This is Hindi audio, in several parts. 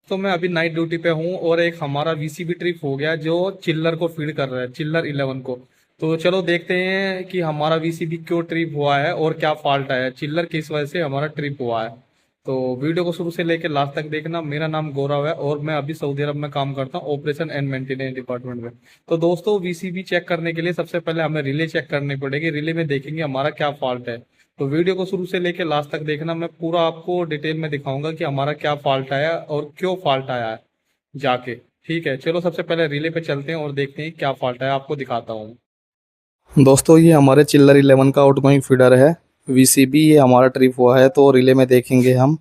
तो मैं अभी नाइट ड्यूटी पे हूँ और एक हमारा वीसीबी ट्रिप हो गया जो चिल्लर को फीड कर रहा है, चिल्लर 11 को। तो चलो देखते हैं कि हमारा वीसीबी क्यों ट्रिप हुआ है और क्या फॉल्ट आया है, चिल्लर किस वजह से हमारा ट्रिप हुआ है। तो वीडियो को शुरू से लेकर लास्ट तक देखना। मेरा नाम गौरव है और मैं अभी सऊदी अरब में काम करता हूँ ऑपरेशन एंड मेंटेनेंस डिपार्टमेंट में। तो दोस्तों वीसीबी चेक करने के लिए सबसे पहले हमें रिले चेक करनी पड़ेगी। रिले में देखेंगे हमारा क्या फॉल्ट है। तो वीडियो को शुरू से लेकर लास्ट तक देखना। मैं पूरा आपको डिटेल में दिखाऊंगा कि हमारा क्या फॉल्ट आया और क्यों फॉल्ट आया है जाके। ठीक है, चलो सबसे पहले रिले पे चलते हैं और देखते हैं क्या फॉल्ट है, आपको दिखाता हूँ। दोस्तों ये हमारे चिल्लर 11 का आउटगोइंग फीडर है वीसीबी, ये हमारा ट्रिप हुआ है। तो रिले में देखेंगे हम,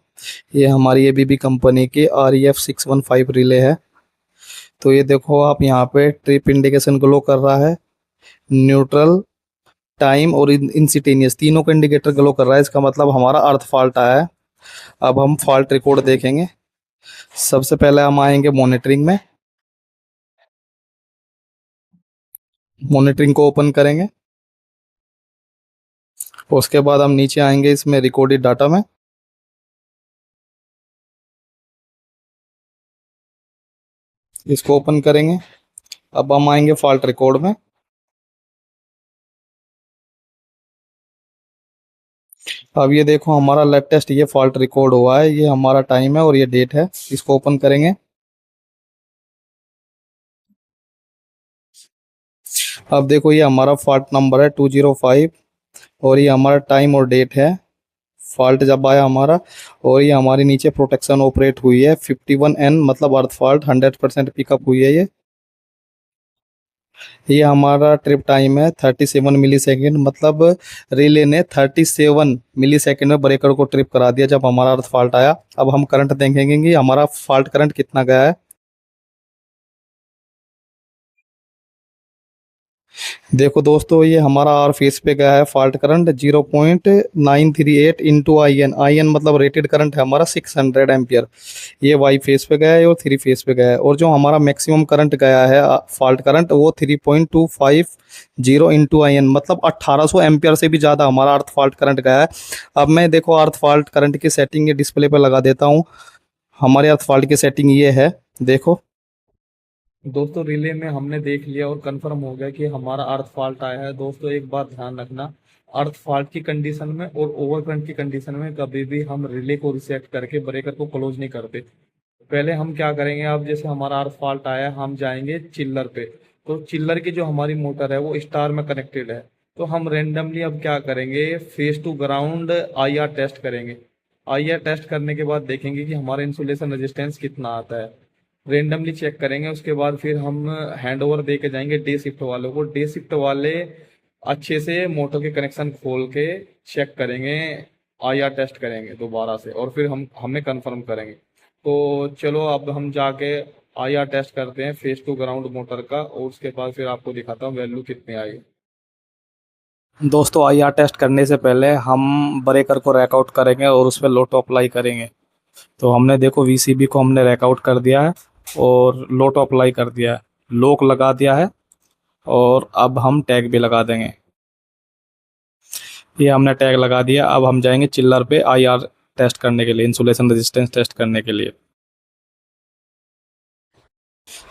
ये हमारी एबीबी कंपनी की REF615 रिले है। तो ये देखो आप, यहाँ पे ट्रिप इंडिकेशन ग्लो कर रहा है, न्यूट्रल, टाइम और इंसिटेनियस तीनों का इंडिकेटर ग्लो कर रहा है। इसका मतलब हमारा अर्थ फॉल्ट आया है। अब हम फॉल्ट रिकॉर्ड देखेंगे। सबसे पहले हम आएंगे मॉनिटरिंग में, मॉनिटरिंग को ओपन करेंगे। उसके बाद हम नीचे आएंगे इसमें रिकॉर्डेड डाटा में, इसको ओपन करेंगे। अब हम आएंगे फॉल्ट रिकॉर्ड में। अब ये देखो हमारा लेटेस्ट ये फॉल्ट रिकॉर्ड हुआ है, ये हमारा टाइम है और ये डेट है। इसको ओपन करेंगे। अब देखो ये हमारा फॉल्ट नंबर है 205 और ये हमारा टाइम और डेट है फॉल्ट जब आया हमारा। और ये हमारी नीचे प्रोटेक्शन ऑपरेट हुई है 51N, मतलब अर्थ फॉल्ट 100% पिकअप हुई है ये हमारा ट्रिप टाइम है 37 मिली सेकेंड, मतलब रिले ने 37 मिली सेकेंड में ब्रेकर को ट्रिप करा दिया जब हमारा अर्थ फॉल्ट आया। अब हम करंट देखेंगे कि हमारा फॉल्ट करंट कितना गया है। देखो दोस्तों ये हमारा आर फेस पे गया है fault current 0.938 into I N मतलब रेटेड करंट है हमारा 600 एम्पियर। ये वाई फेस पे गया है और थ्री फेस पे गया है। और जो हमारा मैक्सिमम करंट गया है फॉल्ट करंट, वो 3.250 इंटू आई एन, मतलब 1800 एम्पियर से भी ज़्यादा हमारा अर्थ फॉल्ट करंट गया है। अब मैं देखो अर्थ फॉल्ट करंट की सेटिंग ये डिस्प्ले पे लगा देता हूँ। हमारे अर्थ फॉल्ट की सेटिंग ये है, देखो दोस्तों। रिले में हमने देख लिया और कंफर्म हो गया कि हमारा अर्थ फॉल्ट आया है। दोस्तों एक बात ध्यान रखना, अर्थ फॉल्ट की कंडीशन में और ओवर करंट की कंडीशन में कभी भी हम रिले को रिसेट करके ब्रेकर को क्लोज नहीं करते। पहले हम क्या करेंगे, अब जैसे हमारा अर्थ फॉल्ट आया, हम जाएंगे चिल्लर पे। तो चिल्लर की जो हमारी मोटर है वो स्टार में कनेक्टेड है। तो हम रेंडमली अब क्या करेंगे, face to ground IR test करेंगे। IR टेस्ट करने के बाद देखेंगे कि हमारा इंसुलेशन रेजिस्टेंस कितना आता है। रेंडमली चेक करेंगे। उसके बाद फिर हम हैंड ओवर दे के जाएंगे डे शिफ्ट वालों को। डे शिफ्ट वाले अच्छे से मोटर के कनेक्शन खोल के चेक करेंगे, IR टेस्ट करेंगे दोबारा से और फिर हम हमें कंफर्म करेंगे। तो चलो अब हम जाके IR टेस्ट करते हैं फेस टू ग्राउंड मोटर का और उसके बाद फिर आपको दिखाता हूँ वैल्यू कितनी आई। दोस्तों IR टेस्ट करने से पहले हम ब्रेकर को रैकआउट करेंगे और उस पर लोटो अप्लाई करेंगे। तो हमने देखो वीसीबी को हमने रैकआउट कर दिया है और लोटो अप्लाई कर दिया है, लॉक लगा दिया है और अब हम टैग भी लगा देंगे। ये हमने टैग लगा दिया। अब हम जाएंगे चिल्लर पे IR टेस्ट करने के लिए, इंसुलेशन रेजिस्टेंस टेस्ट करने के लिए।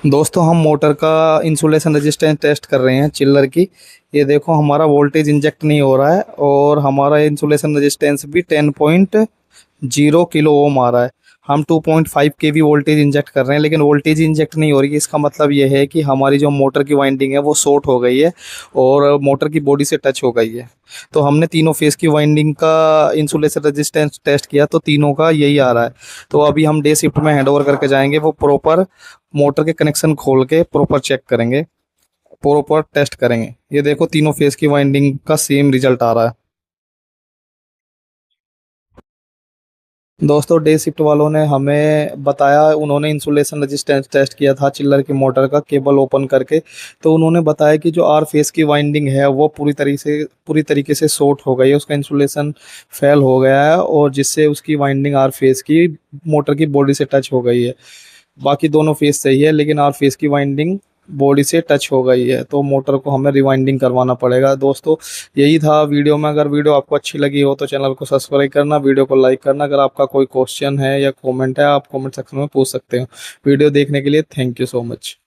दोस्तों हम मोटर का इंसुलेशन रेजिस्टेंस टेस्ट कर रहे हैं चिल्लर की। ये देखो हमारा वोल्टेज इंजेक्ट नहीं हो रहा है और हमारा इंसुलेशन रेजिस्टेंस भी 10.0 किलो ओम आ रहा है। हम 2.5 kV वोल्टेज इंजेक्ट कर रहे हैं लेकिन वोल्टेज इंजेक्ट नहीं हो रही है। इसका मतलब ये है कि हमारी जो मोटर की वाइंडिंग है वो शॉर्ट हो गई है और मोटर की बॉडी से टच हो गई है। तो हमने तीनों फेस की वाइंडिंग का इंसुलेशन रेजिस्टेंस टेस्ट किया तो तीनों का यही आ रहा है। तो अभी हम डे शिफ्ट में हैंड ओवर करके जाएंगे, वो प्रॉपर मोटर के कनेक्शन खोल के प्रॉपर चेक करेंगे, प्रॉपर टेस्ट करेंगे। ये देखो तीनों फेस की वाइंडिंग का सेम रिजल्ट आ रहा है। दोस्तों डे शिफ्ट वालों ने हमें बताया, उन्होंने इंसुलेशन रेजिस्टेंस टेस्ट किया था चिल्लर की मोटर का केबल ओपन करके। तो उन्होंने बताया कि जो आर फेस की वाइंडिंग है वो पूरी तरीके से शॉर्ट हो गई है, उसका इंसुलेशन फेल हो गया है और जिससे उसकी वाइंडिंग आर फेस की मोटर की बॉडी से टच हो गई है। बाकी दोनों फेस सही है लेकिन आर फेस की वाइंडिंग बॉडी से टच हो गई है, तो मोटर को हमें रिवाइंडिंग करवाना पड़ेगा। दोस्तों यही था वीडियो में। अगर वीडियो आपको अच्छी लगी हो तो चैनल को सब्सक्राइब करना, वीडियो को लाइक करना। अगर आपका कोई क्वेश्चन है या कमेंट है, आप कमेंट सेक्शन में पूछ सकते हो। वीडियो देखने के लिए थैंक यू सो मच।